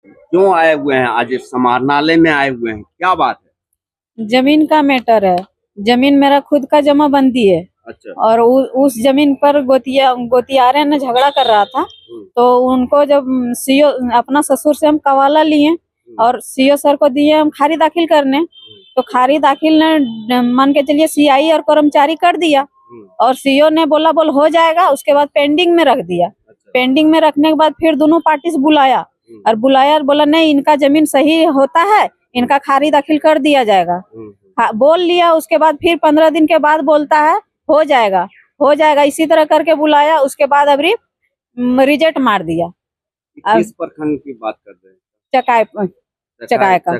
क्यों आए हुए हैं आज समाहरणालय में आए हुए हैं, क्या बात है? जमीन का मैटर है। जमीन मेरा खुद का जमाबंदी है। अच्छा। और उस जमीन पर गोतियारे ने झगड़ा कर रहा था। तो उनको जब सीओ अपना ससुर से हम कवाला लिए और सीओ सर को दिए हम खारी दाखिल करने, तो खारी दाखिल ने मान के चलिए सीआई और कर्मचारी कर दिया और सीओ ने बोला बोल हो जाएगा, उसके बाद पेंडिंग में रख दिया। अच्छा। पेंडिंग में रखने के बाद फिर दोनों पार्टी से बुलाया और बुलाया और बोला नहीं इनका जमीन सही होता है, इनका खारी दाखिल कर दिया जाएगा। बोल लिया। उसके बाद फिर 15 दिन के बाद बोलता है हो जाएगा हो जाएगा, इसी तरह करके बुलाया। उसके बाद अभी रिजेक्ट मार दिया। किस प्रखंड की बात कर रहे हैं?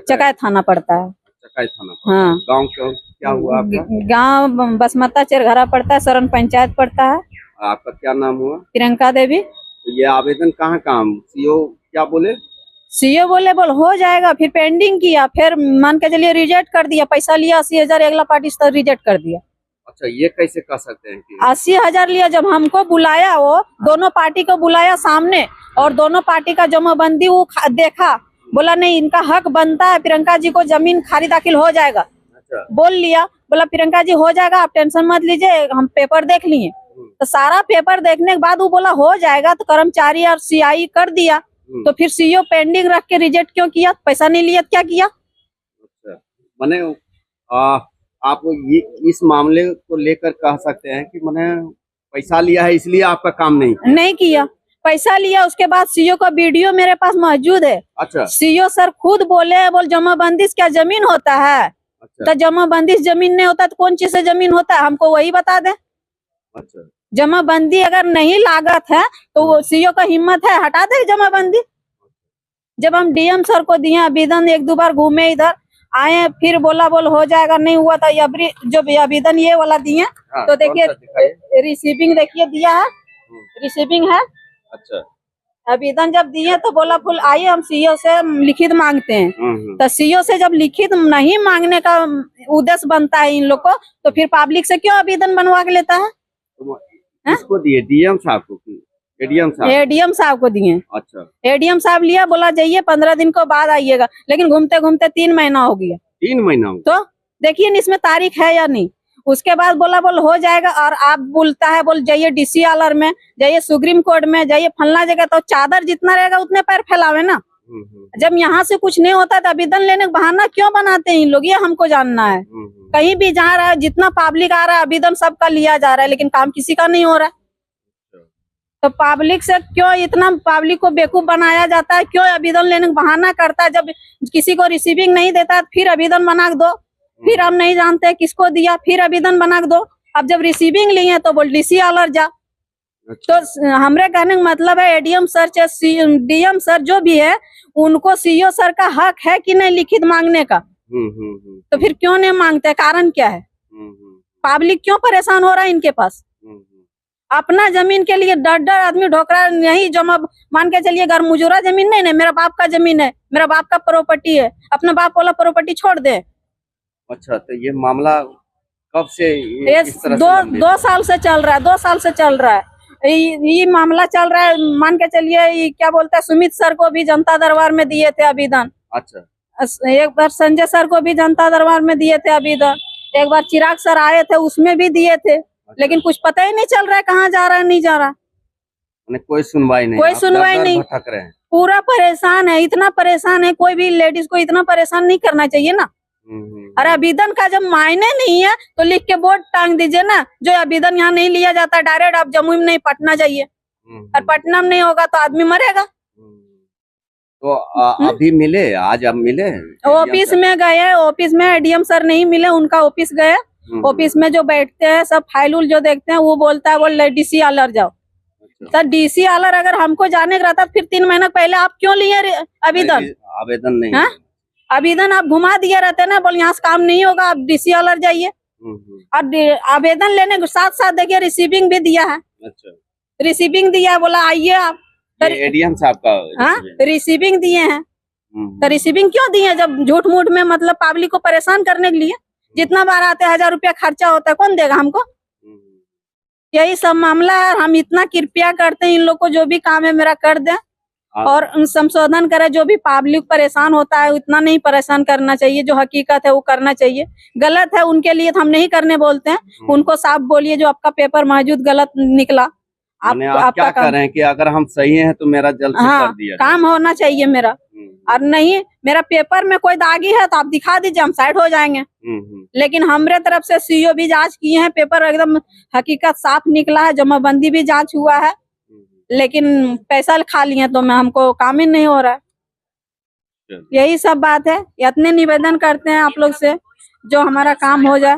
चकाय थाना पड़ता है। चकाई थाना। हाँ। गांव क्या हुआ आपका? गांव बसमता चेरघरा पड़ता है, सरन पंचायत पड़ता है। आपका क्या नाम हुआ? प्रियंका देवी। तो ये आवेदन कहाँ सीओ क्या बोले? सीओ बोले बोल हो जाएगा, फिर पेंडिंग किया, फिर मान के चलिए रिजेक्ट कर दिया। पैसा लिया 80,000, अगला पार्टी से रिजेक्ट कर दिया। अच्छा, ये कैसे कह सकते हैं कि 80,000 लिया? जब हमको बुलाया, वो दोनों पार्टी को बुलाया सामने और दोनों पार्टी का जमाबंदी वो देखा, बोला नहीं इनका हक बनता है, प्रियंका जी को जमीन खारी दाखिल हो जाएगा। अच्छा। बोल लिया, बोला प्रियंका जी हो जाएगा, आप टेंशन मत लीजिए, हम पेपर देख लिए। तो सारा पेपर देखने के बाद वो बोला हो जाएगा, तो कर्मचारी और सीआई कर दिया। तो फिर सीओ पेंडिंग रख के रिजेक्ट क्यों किया? पैसा नहीं लिया, क्या किया? अच्छा, माने आप ये इस मामले को लेकर कह सकते हैं कि माने पैसा लिया है इसलिए आपका काम नहीं किया। पैसा लिया, उसके बाद सीओ का वीडियो मेरे पास मौजूद है। अच्छा। सीओ सर खुद बोले बोल जमाबंदी क्या जमीन होता है? अच्छा। तो जमाबंदी जमीन नहीं होता तो कौन चीज से जमीन होता है, हमको वही बता दे। अच्छा। जमाबंदी अगर नहीं लागत है तो वो सीओ का हिम्मत है हटा दे जमाबंदी। जब हम डीएम सर को दिए आवेदन, 1-2 बार घूमे इधर आए, फिर बोला बोल हो जाएगा, नहीं हुआ था। जो आवेदन ये वाला दिए तो देखिए रिसीविंग देखिए दिया है, रिसीविंग है। अच्छा। आवेदन जब दिए तो बोला फुल आइए हम सीओ से लिखित मांगते हैं। तो सीओ से जब लिखित नहीं मांगने का उद्देश्य बनता है इन लोग को, तो फिर पब्लिक से क्यों आवेदन बनवा के लेता है? किसको दिए? डीएम साहब को? एडीएम साहब को दिए। अच्छा। एडीएम साहब लिया, बोला जाइए 15 दिन को बाद आइएगा, लेकिन घूमते घूमते 3 महीना हो गया। 3 महीना? तो देखिए इसमें तारीख है या नहीं। उसके बाद बोला बोल हो जाएगा, और आप बोलता है बोल जाइए डीसी आलर में, जाइए सुप्रीम कोर्ट में, जाइए फलना जगह। तो चादर जितना रहेगा उतने पैर फैलावे ना। जब यहाँ से कुछ नहीं होता तो आवेदन लेने का बहाना क्यों बनाते हैं इन लोग, ये हमको जानना है। कहीं भी जा रहा है, जितना पब्लिक आ रहा है आवेदन सबका लिया जा रहा है, लेकिन काम किसी का नहीं हो रहा है। तो पब्लिक से क्यों इतना पब्लिक को बेवकूफ बनाया जाता है? क्यों आवेदन लेने का बहाना करता है? जब किसी को रिसीविंग नहीं देता फिर आवेदन बना दो, फिर हम नहीं जानते किसको दिया, फिर आवेदन बना दो। अब जब रिसीविंग लिए तो बोल डीसी अलर्ट जा। तो हमरे कहने का मतलब है एडीएम सर चाहे डीएम सर जो भी है, उनको सीओ सर का हक है कि नहीं लिखित मांगने का। तो फिर क्यों नहीं मांगते? कारण क्या है? पब्लिक क्यों परेशान हो रहा है इनके पास? अपना जमीन के लिए डर डर आदमी ढोकरा नहीं जमा। मान के चलिए घर मुजुरा जमीन नहीं, मेरा बाप का जमीन है, मेरा बाप का प्रॉपर्टी है, अपना बाप वाला प्रॉपर्टी छोड़ दे। अच्छा, तो ये मामला कब से दो साल से चल रहा है। 2 साल से चल रहा है ये मामला चल रहा है। मान के चलिए क्या बोलते हैं, सुमित सर को भी जनता दरबार में दिए थे आवेदन। अच्छा। एक बार संजय सर को भी जनता दरबार में दिए थे आवेदन। एक बार चिराग सर आए थे, उसमें भी दिए थे। लेकिन कुछ पता ही नहीं चल रहा है कहाँ जा रहा है, नहीं जा रहा। कोई सुनवाई नहीं, कोई सुनवाई नहीं। भटक रहे हैं, पूरा परेशान है, इतना परेशान है। कोई भी लेडीज को इतना परेशान नहीं करना चाहिए ना। अरे आवेदन का जब मायने नहीं है तो लिख के बोर्ड टांग दीजिए ना, जो आवेदन यहाँ नहीं लिया जाता, डायरेक्ट आप जम्मू में नहीं पटना जाइए। और पटना में नहीं होगा तो आदमी मरेगा। तो अभी मिले? आज आप मिले? ऑफिस में गए, ऑफिस में एडीएम सर नहीं मिले, उनका ऑफिस गए। ऑफिस में जो बैठते हैं सब फाइल उल जो देखते हैं, वो बोलता है बोल डीसी आलर जाओ। तो डीसी आलर अगर हमको जाने का रहता फिर 3 महीना पहले आप क्यों लिए आवेदन? आवेदन नहीं, आवेदन आप घुमा दिए रहते ना, बोल यहाँ से काम नहीं होगा, आप डीसी आलर जाइए। और आवेदन लेने के साथ साथ देखिए रिसीविंग भी दिया है। अच्छा। रिसीविंग दिया, बोला आइए आप। एडीएम साहब का रिसीविंग दिए हैं। तो रिसीविंग क्यों दिए? जब झूठ मूठ में मतलब पब्लिक को परेशान करने के लिए। जितना बार आते 1000 रुपया खर्चा होता है, कौन देगा हमको? यही सब मामला है। हम इतना कृपया करते हैं इन लोग को, जो भी काम है मेरा कर दें। और संशोधन करे, जो भी पब्लिक परेशान होता है उतना नहीं परेशान करना चाहिए, जो हकीकत है वो करना चाहिए। गलत है उनके लिए तो हम नहीं करने बोलते हैं, उनको साफ बोलिए जो आपका पेपर मौजूद गलत निकला। आप क्या कर रहे हैं कि अगर हम सही हैं तो मेरा जल्द से कर दिया काम होना चाहिए मेरा, और नहीं मेरा पेपर में कोई दागी है तो आप दिखा दीजिए, हम साइड हो जाएंगे। लेकिन हमारे तरफ से सीओ भी जांच किए हैं, पेपर एकदम हकीकत साफ निकला है, जमाबंदी भी जांच हुआ है, लेकिन पैसा खा लिए तो हमको काम ही नहीं हो रहा है। यही सब बात है, इतने निवेदन करते हैं आप लोग से जो हमारा काम हो जाए।